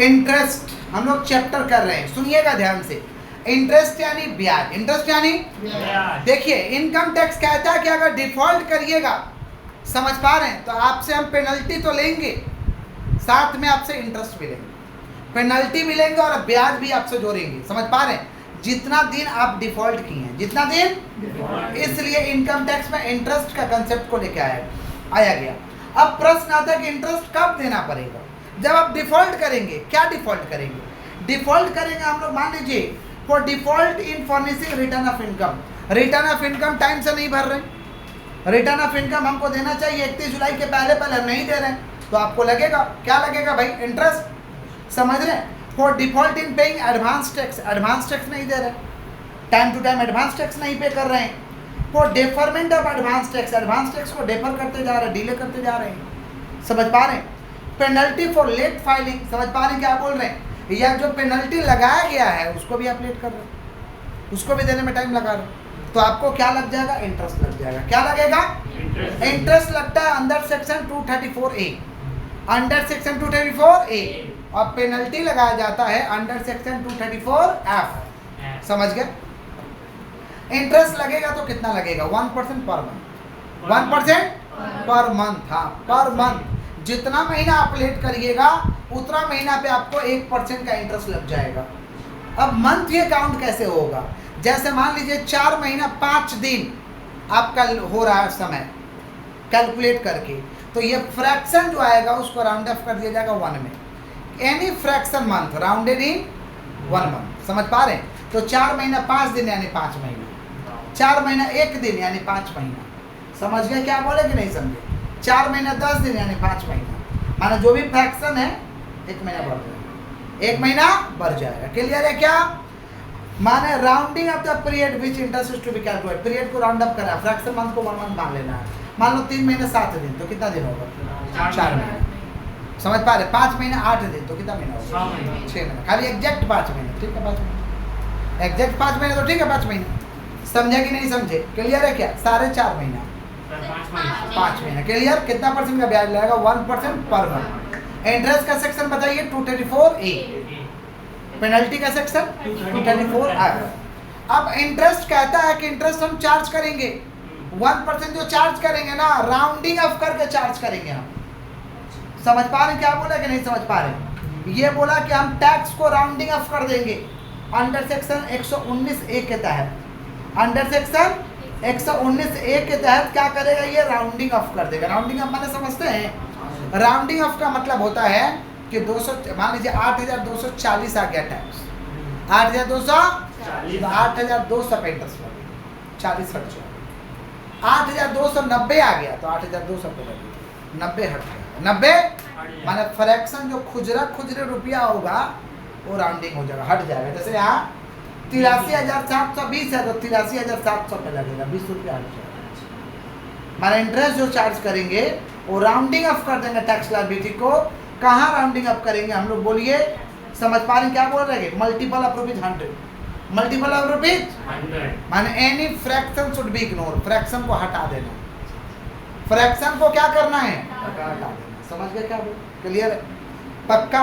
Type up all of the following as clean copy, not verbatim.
Interest हम लोग chapter कर रहे हैं, सुनिएगा ध्यान से। इंटरेस्ट यानी ब्याज, इंटरेस्ट यानी देखिए इनकम टैक्स कहता है कि अगर डिफॉल्ट करिएगा, समझ पा रहे हैं, तो आपसे हम पेनल्टी तो लेंगे, साथ में आपसे इंटरेस्ट भी लेंगे, पेनल्टी भी लेंगे और ब्याज भी आपसे जोड़ेंगे, समझ पा रहे हैं, जितना दिन आप डिफॉल्ट किए हैं, जितना दिन। इसलिए इनकम टैक्स में इंटरेस्ट का कंसेप्ट को लेके आया गया। अब प्रश्न आता है कि इंटरेस्ट कब देना पड़ेगा? जब आप डिफॉल्ट करेंगे। क्या डिफॉल्ट करेंगे? डिफॉल्ट करेंगे हम लोग, मान लीजिए for default in furnishing return of income, return of income time से नहीं भर रहे, रिटर्न ऑफ इनकम हमको देना चाहिए 31 जुलाई के पहले हम नहीं दे रहे हैं, तो आपको लगेगा, क्या लगेगा भाई? इंटरेस्ट। समझ रहे हैं? For default in paying advance tax, advance tax नहीं दे रहे, time to time advance tax नहीं पे कर रहे हैं। For deferment of advance tax, advance tax को डेफर करते जा रहे हैं, डिले करते जा रहे हैं, समझ पा रहे हैं? पेनल्टी फॉर लेट फाइलिंग, समझ पा रहे हैं क्या बोल रहे हैं? या जो पेनल्टी लगाया गया है उसको भी आप लेट कर रहे हैं, उसको भी देने में टाइम लगा रहे हैं, तो आपको क्या लग जाएगा? इंटरेस्ट लग जाएगा। क्या लगेगा? इंटरेस्ट लगता है under section 234A, under section 234A, और पेनल्टी लगाया जाता है अंडर सेक्शन 234F। समझ गए? इंटरेस्ट लगेगा तो कितना लगेगा? 1% पर मंथ, 1% पर मंथ। हाँ, पर मंथ जितना महीना आप लेट करिएगा उतना महीना पे आपको 1% का इंटरेस्ट लग जाएगा। अब मंथ ये काउंट कैसे होगा? जैसे मान लीजिए 4 महीना 5 दिन आपका हो रहा है समय कैलकुलेट करके, तो ये फ्रैक्शन जो आएगा उसको राउंड ऑफ कर दिया जाएगा 1 में। एनी फ्रैक्शन मंथ राउंडेड इन 1 मंथ, समझ पा रहे हैं? तो 4 महीना 5 दिन यानी 5 महीना, 4 महीना 1 दिन यानी 5 महीना। समझ गए क्या बोले कि नहीं समझे? 4 महीना 10 दिन यानी 5 महीना, माना जो भी फ्रैक्शन है 1 महीना बढ़ जाएगा, 1 महीना बढ़ जाएगा। क्लियर है क्या? माने rounding off the period which interest is to be calculate, period को राउंड अप करा, फ्रैक्शन मंथ को 1 मंथ मान लेना है। मान लो 3 महीने 7 दिन, तो कितना दिन होगा? 4 महीने। समझ पा रहे? 5 महीने 8 दिन, तो कितना महीना होगा? 6 महीने। खाली एग्जैक्ट 5 महीने, ठीक है? 5 महीने एग्जैक्ट 5 महीने, तो ठीक है 5 महीने। समझे कि नहीं समझे? क्लियर है क्या? 4.5 महीना 5 महीने। क्लियर? कितना परसेंट का ब्याज लगेगा? 1% पर मंथ। इंटरेस्ट का सेक्शन बताइए 234A, पेनल्टी का सेक्शन 234F। अब इंटरेस्ट कहता है कि इंटरेस्ट हम चार्ज करेंगे 1%, जो चार्ज करेंगे ना राउंडिंग ऑफ करके चार्ज करेंगे हम। समझ पा रहे हैं क्या बोला कि नहीं समझ पा रहे? ये बोला कि हम टैक्स को राउंडिंग ऑफ कर देंगे अंडर सेक्शन 119A के तहत, अंडर सेक्शन 119A के तहत क्या करेगा? ये राउंडिंग ऑफ कर देगा। राउंडिंग ऑफ माने समझते हैं? राउंडिंग ऑफ का मतलब होता है कि 200, मान लीजिए 8,240 आ गया टैक्स, 8,240, 8,200 पे इंटरेस्ट लगेगा, 40 हट जाएगा। 8,290 आ गया तो 8,200 पे लगेगा, 90 हट जाएगा, 90 माने फ्रैक्शन जो खुजरे रुपया होगा वो राउंडिंग हो जाएगा, हट जाएगा। जैसे यहाँ 83,720 है तो 83,700 पे लगेगा, 20 रुपया हट जाएगा। माने इंटरेस्ट जो चार्ज करेंगे वो राउंडिंग ऑफ कर देंगे टैक्स लायबिलिटी को। कहाँ राउंडिंग अप करेंगे हम लोग? बोलिए, समझ पा रहे हैं क्या बोल रहे हैं? Multiple of rupees 100, multiple of rupees 100 माने any fraction should be ignore, fraction को हटा देना, फ्रैक्शन को क्या करना है? हटा देना। समझ गए क्या? क्लियर है? पक्का?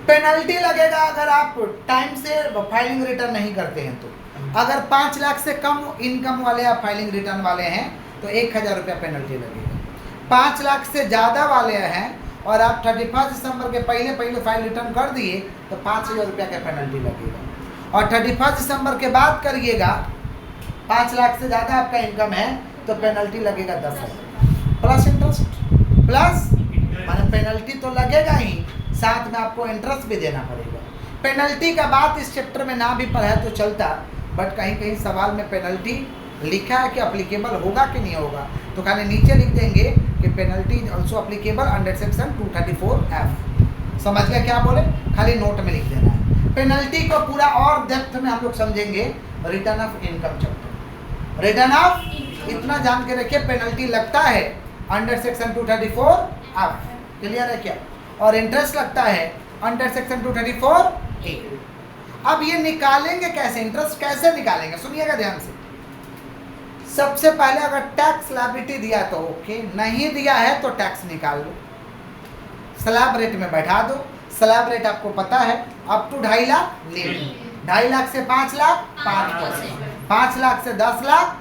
पेनल्टी लगेगा अगर आप टाइम से फाइलिंग रिटर्न नहीं करते हैं तो। अगर 5 लाख से कम इनकम वाले आप फाइलिंग रिटर्न वाले हैं तो 1,000 रुपया पेनल्टी लगेगा। 5 लाख से ज़्यादा वाले हैं और आप 31 दिसंबर के पहले फाइल रिटर्न कर दिए तो 5,000 रुपया का पेनल्टी लगेगा। और 31 दिसंबर के बाद करिएगा, 5 लाख से ज़्यादा आपका इनकम है तो पेनल्टी लगेगा 10,000 प्लस इंटरेस्ट, प्लस माने पेनल्टी तो लगेगा ही, साथ में आपको इंटरेस्ट भी देना पड़ेगा। पेनल्टी का बात इस चैप्टर में ना भी पढ़ा तो चलता, बट कहीं कहीं सवाल में पेनल्टी लिखा है कि अप्लीकेबल होगा कि नहीं होगा, तो खाली नीचे लिख देंगे कि penalty also applicable under section 234F। समझ गया क्या बोले? खाली नोट में लिख देना है। पेनल्टी को पूरा और डेप्थ में हम लोग समझेंगे return of income chapter. Return of इतना जान के रखिए, पेनल्टी लगता है अंडर सेक्शन 234F। क्लियर है क्या? और इंटरेस्ट लगता है अंडर सेक्शन 234A। अब ये निकालेंगे कैसे? इंटरेस्ट कैसे निकालेंगे? सुनिएगा ध्यान से। सबसे पहले अगर टैक्स लायबिलिटी दिया तो ओके, नहीं दिया है तो टैक्स निकाल लो। स्लैब रेट में बैठा दो। स्लैब रेट आपको पता है अप टू 2.5 लाख नील, 2.5 लाख से 5 लाख 5%, 5 लाख से 10 लाख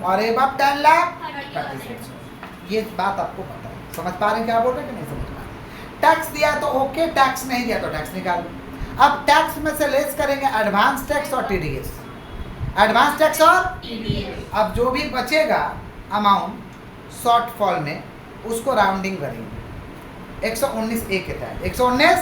और एबव 10 लाख 35%। ये बात आपको पता है, समझ पा रहे हैं क्या बोल रहे हैं कि नहीं समझ पा रहे? टैक्स दिया तो ओके, टैक्स नहीं दिया तो टैक्स निकाल दो। अब टैक्स में से लेस करेंगे एडवांस टैक्स और टीडीएस, एडवांस टैक्स और अब जो भी बचेगा अमाउंट शॉर्टफॉल में उसको राउंडिंग करेंगे 119 ए के तहत 119,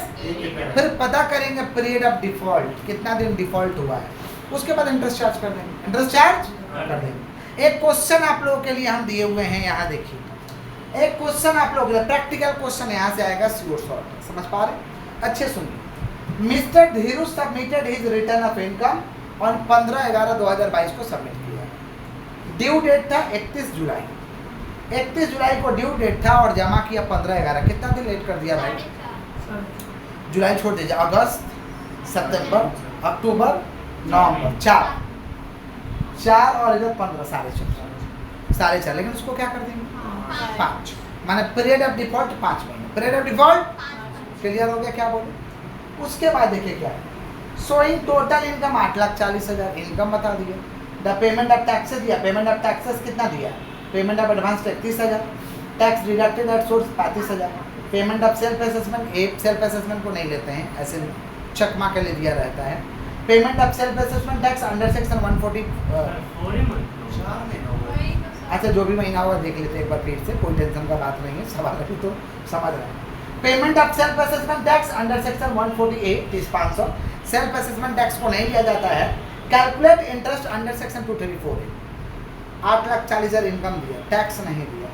फिर पता करेंगे पीरियड ऑफ डिफॉल्ट कितना दिन डिफॉल्ट हुआ है, उसके बाद इंटरेस्ट चार्ज कर देंगे, इंटरेस्ट चार्ज कर देंगे। एक क्वेश्चन आप लोगों के लिए हम दिए हुए हैं, यहाँ देखिए एक क्वेश्चन आप लोगों के लिए प्रैक्टिकल क्वेश्चन यहाँ से आएगा श्योर शॉर्ट, समझ पा रहे? अच्छे सुनिए। Mister Dhiru submitted his return of income on 15/11/2022 को सबमिट किया। ड्यू डेट था 31 जुलाई, 31 जुलाई को ड्यू डेट था और जमा किया 15/11। कितना दिन लेट कर दिया भाई? जुलाई छोड़ दीजिए, अगस्त, सितंबर, अक्टूबर, नवंबर, 4 और इधर 15, साढ़े चार, लेकिन उसको क्या कर देंगे 5, माने पीरियड ऑफ डिफॉल्ट 5 महीने, पीरियड ऑफ डिफॉल्ट क्लियर हो गया क्या बोले? उसके बाद देखिए क्या है, शोइंग टोटल इनकम 8,40,000 इनकम बता दिया। द पेमेंट ऑफ टैक्सेस दिया, पेमेंट ऑफ टैक्सेस कितना दिया? Payment of advance 33,000, tax deducted at source 35,000, payment of self assessment, एक सेल्फ असेसमेंट को नहीं लेते हैं, ऐसे चकमा के लिए दिया रहता है। Payment of self assessment tax under section 140, अच्छा जो भी महीना हुआ देख लेते एक बार फिर से, कोई टेंशन का बात नहीं है, सवाल अभी तो समझ रहे हैं। Payment of self assessment tax under section 148 30,500, self assessment tax को नहीं लिया जाता है। Calculate interest under section 234, 8,40,000 income दिया, टैक्स नहीं दिया।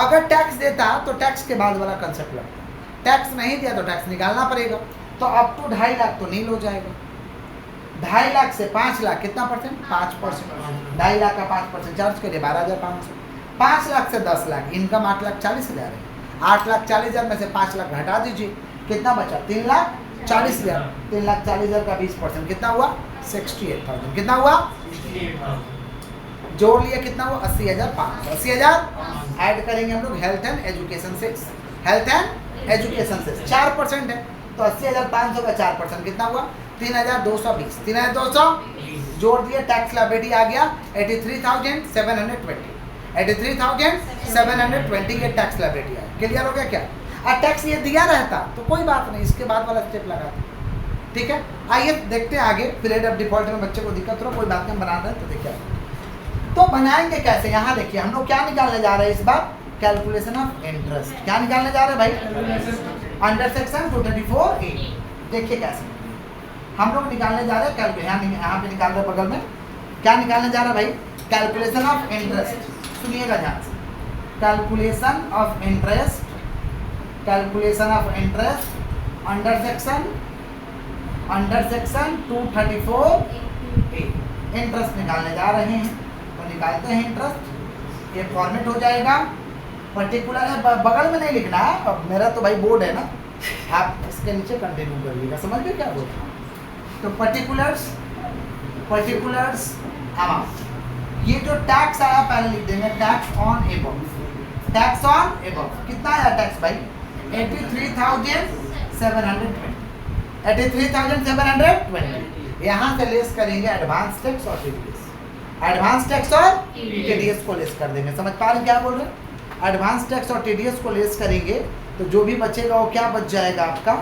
अगर टैक्स देता तो टैक्स के बाद वाला कंसेप्ट लगता, टैक्स नहीं दिया तो टैक्स निकालना पड़ेगा, तो अप टू 2.5 लाख तो नील हो जाएगा। 2.5 लाख से 5 लाख कितना परसेंट? 5%। 2.5 लाख का 5% चार्ज करिए 12,500। 5 लाख से 10 लाख इनकम 8,40,000 है, 8,40,000 में से 5 लाख घटा दीजिए, कितना बचा? 3,40,000। 3,40,000 का 20% कितना हुआ? 68,000। कितना हुआ? जोड़ लिया, कितना हुआ? 80,500। 80,000 ऐड करेंगे हम लोग हेल्थ एंड एजुकेशन से, हेल्थ एंड एजुकेशन से 4% है, तो 80,500 का 4% कितना हुआ? 3,220। 3,220 जोड़ दिए, टैक्स लायबिलिटी आ गया 83,720। 83,720 के टैक्स लायबिलिटी है। क्लियर हो गया क्या? और टैक्स ये दिया रहता तो कोई बात नहीं, इसके बाद वाला स्टेप लगाते, ठीक है। आइए देखते हैं आगे। पीरियड ऑफ डिफॉल्ट में बच्चे को दिक्कत हो, कोई बात नहीं, बना रहे हैं तो देखिए तो बनाएंगे कैसे। यहाँ देखिए हम लोग क्या निकालने जा रहे हैं इस बार? Calculation of interest. क्या निकालने जा रहे हैं भाई? Under section 234A। देखिए कैसे हम लोग निकालने जा रहे हैं कैलकुलेशन, यहाँ पे निकाल रहे हैं बगल में। क्या निकालने जा रहा है भाई? Calculation of interest. सुनिएगा ध्यान से, calculation of interest, calculation of interest under section 234A। Interest निकालने जा रहे हैं तो निकालते हैं इंटरेस्ट। ये फॉर्मेट हो जाएगा पर्टिकुलर है, बगल में नहीं लिखना है। अब मेरा तो भाई बोर्ड है ना, आप इसके नीचे कंटिन्यू करिएगा, समझ गए क्या बोल रहा हूँ? तो पर्टिकुलर्स अमाउंट, ये जो टैक्स आया पहले लिख देंगे, tax on above. Tax on above कितना आया टैक्स भाई? 83,720। 83,720 यहाँ से लेस करेंगे एडवांस टैक्स और टीडीएस। एडवांस टैक्स और टीडीएस को लेस कर देंगे। समझ पा रहे क्या बोल रहे हैं? एडवांस टैक्स और टीडीएस को लेस करेंगे तो जो भी बचेगा वो क्या बच जाएगा आपका?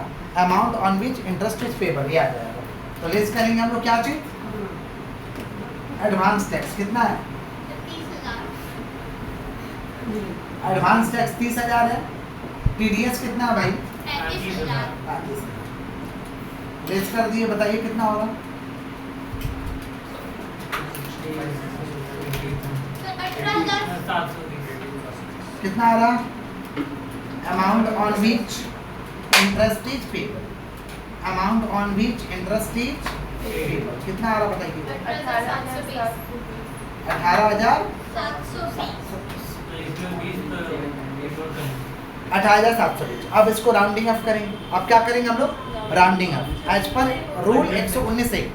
Amount on which interest is payable, ये आ जाएगा। तो लेस करेंगे हम लोग क्या चीज? एडवांस टैक्स कितना है? एडवांस टैक्स 30,000 है। टीडीएस कितना है भाई? 35,000। लेस कर दिए, बताइए कितना हो रहा? कितना आ रहा? Amount on which interest is payable, amount on which interest is payable कितना आ रहा बताइए? 18,720। अब इसको राउंडिंग ऑफ करेंगे। अब क्या करेंगे हम लोग? Rounding off as per rule 119 से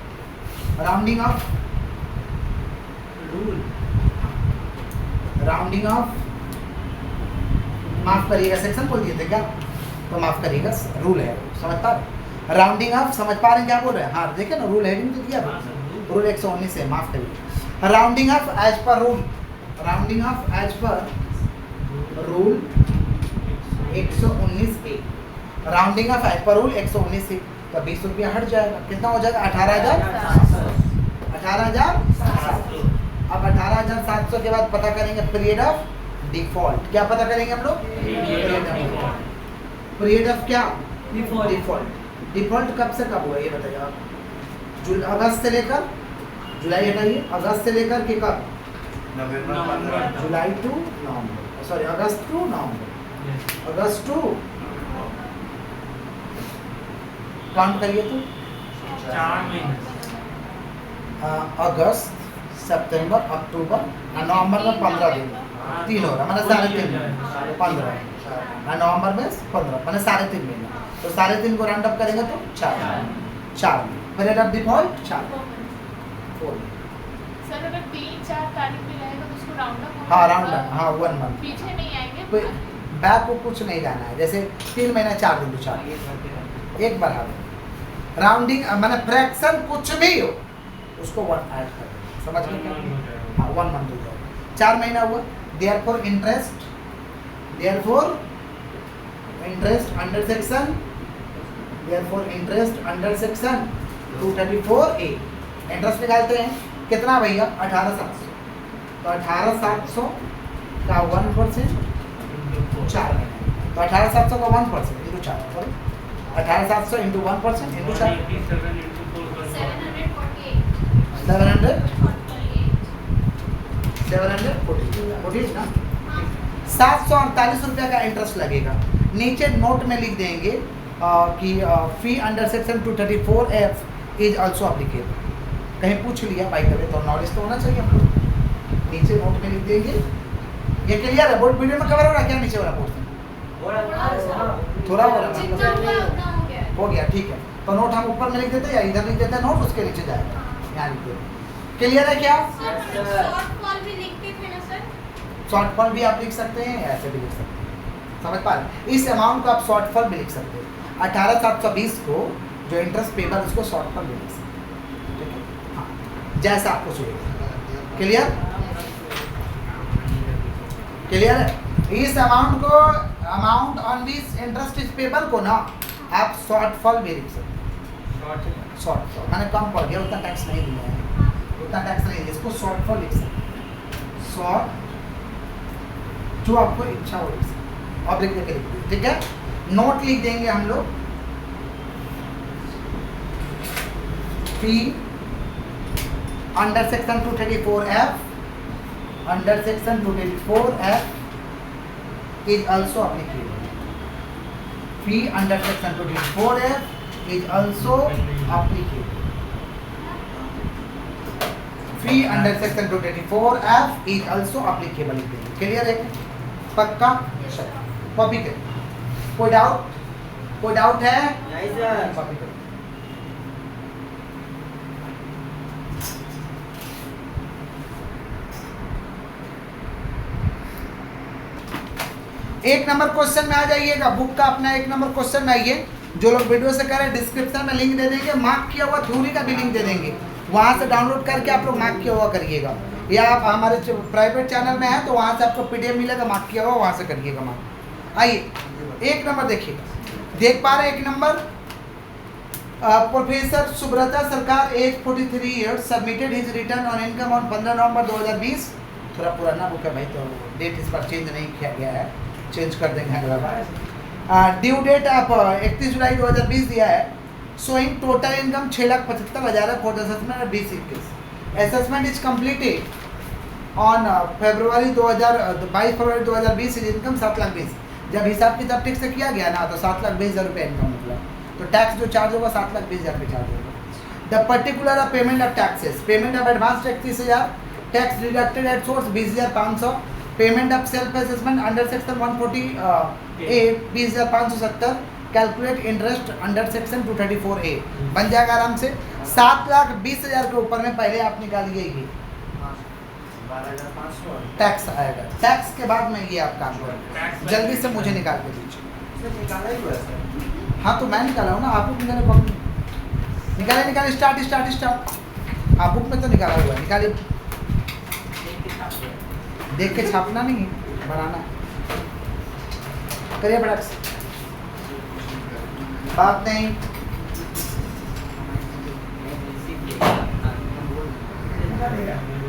राउंडिंग ऑफ, राउंडिंग ऑफ, माफ करिएगा सेक्शन बोल दिए थे क्या? तो माफ करिएगा, रूल है, समझ पा रहे? राउंडिंग ऑफ समझ पा रहे हैं क्या बोल रहे हैं? हाँ देखिए ना, रूल हेडिंग तो दिया था, रूल 119 है, माफ करिए। Rounding off as per rule, rounding off as per rule 119 A, rounding off as per rule 119 A, तो 20 रुपया हट जाएगा, कितना हो जाएगा? 18,000। 18,000। अब 18,700 के बाद पता करेंगे पीरियड ऑफ डिफॉल्ट। क्या पता करेंगे हम लोग? पीरियड ऑफ क्या? डिफॉल्ट। डिफॉल्ट कब से कब हुआ ये बताइए आप? अगस्त से लेकर, जुलाई हटाइए, अगस्त से लेकर के कब? July to November, sorry August to November, August to, count करिए तो 4 महीने, अगस्त, सितंबर, अक्टूबर और नवंबर में 15 दिन, 3 हो रहा, मैंने 3.5 15, नवंबर में 15 मैंने 3.5 महीना, तो 3.5 को राउंड अप करेंगे तो 4 पीरियड ऑफ डिफॉल्ट 4। सर अगर 3-4 तारीख में रहेगा तो उसको राउंड अप, हाँ राउंड अप, हाँ 1 मंथ, पीछे नहीं आएंगे, बैक को कुछ नहीं जाना है, जैसे 3 महीना 4 दिन तो 4 एक बार हाथ राउंडिंग, मैंने फ्रैक्शन कुछ भी हो उसको 1 ऐड कर, समझ में क्या? हाँ 1 मंथ हो जाएगा, 4 महीना हुआ। Therefore interest, therefore interest under section, therefore interest under section 234A, interest निकालते हैं कितना भैया? 18,700, तो 18,700 का 1% 4 महीने, तो 18,700 का 1% इंटू 4, सॉरी 18,700 इंटू 1% इंटू 4, 740 ना, 748 रुपये का इंटरेस्ट लगेगा। नीचे नोट में लिख देंगे कि fee under section 234F is also applicable, कहीं पूछ लिया भाई कभी तो नॉलेज तो होना चाहिए हमको, नीचे नोट में लिख देंगे। ये क्लियर है? बोर्ड वीडियो में कवर हो रहा क्या नीचे वाला पोर्शन? थोड़ा हो रहा हो गया, ठीक है, तो नोट हम ऊपर में लिख देते हैं या इधर लिख देते हैं, नोट उसके नीचे जाएगा, यहाँ लिख देते। क्लियर है क्या? शॉर्टफॉल भी लिखते थे ना सर, शॉर्टफॉल भी आप लिख सकते हैं, ऐसे भी लिख सकते हैं, समझ पा रहे? इस अमाउंट को आप शॉर्टफॉल भी लिख सकते हैं, 18,720 को जो इंटरेस्ट पेबल उसको शॉर्टफॉल भी लिख सकते हैं, ठीक है? हाँ जैसा आपको सुनेगा। क्लियर? क्लियर है? इस अमाउंट को, amount on this interest is payable को ना आप शॉर्टफॉल भी लिख सकते हैं, शॉर्टफॉल मैंने कम पड़ गया, उतना टैक्स नहीं दिया है, उतना टैक्स नहीं दिया, इसको शॉर्टफॉल लिख सकते हैं, शॉर्ट जो आपको इच्छा हो लिख सकते, और लिख के लिख, ठीक है? नोट लिख देंगे हम लोग, fee under section 234F, under section 234F is also applicable. Fee under section 234F is also applicable. Fee under section 234F is also applicable. Clear है? पक्का? कॉपी करें। कोई डाउट? कोई डाउट है? नहीं सर। कॉपी करें। एक नंबर क्वेश्चन में आ जाइएगा, बुक का अपना 1 नंबर क्वेश्चन में आइए। जो लोग वीडियो से करें डिस्क्रिप्शन में लिंक दे देंगे, मार्क किया हुआ थ्योरी का भी लिंक दे देंगे, वहां से डाउनलोड करके आप लोग मार्क किया हुआ करिएगा, या आप हमारे प्राइवेट चैनल में है तो वहां से आपको पीडीएफ मिलेगा, मार्क किया हुआ वहां से करिएगा मार्क। आइए 1 नंबर देखिएगा, देख पा रहे 1 number, professor Subrata Sarkar age 43 years submitted his return on income on 15 November 2020। थोड़ा पुराना बुक है भाई, तो डेट इस पर चेंज नहीं किया गया है, चेंज कर देंगे अगला बार। ड्यू डेट आप 31 जुलाई 2020 दिया है। Showing total income 6,75,000 for the assessment 2021। Assessment is completed on February 22 February 2020। Is income 7,20,000। जब हिसाब किताब ठीक से किया गया ना तो 7,20,000 रुपये इनकम निकला, तो टैक्स जो चार्ज होगा 7,20,000 रुपये चार्ज होगा। The particular payment of taxes, payment of advance 31,000, tax deducted at source 20,500, payment of self assessment under section 140A 20,570, calculate interest under section 234A। बन जाएगा आराम से। 7,20,000 के ऊपर में पहले आप निकालिए, ये 12,500 टैक्स आएगा, टैक्स के बाद में ये आप काम करें, जल्दी से मुझे निकाल के दीजिए। निकाला ही हुआ है सर। हाँ तो मैं निकाला हूँ ना, आप बुक निकाले बुक निकाले निकाले स्टार्ट स्टार्ट स्टार्ट। आप बुक में तो निकाला हुआ है, निकालिए। देख के छापना नहीं, बनाना। करिए फटाक से, बात नहीं। निकालेगा।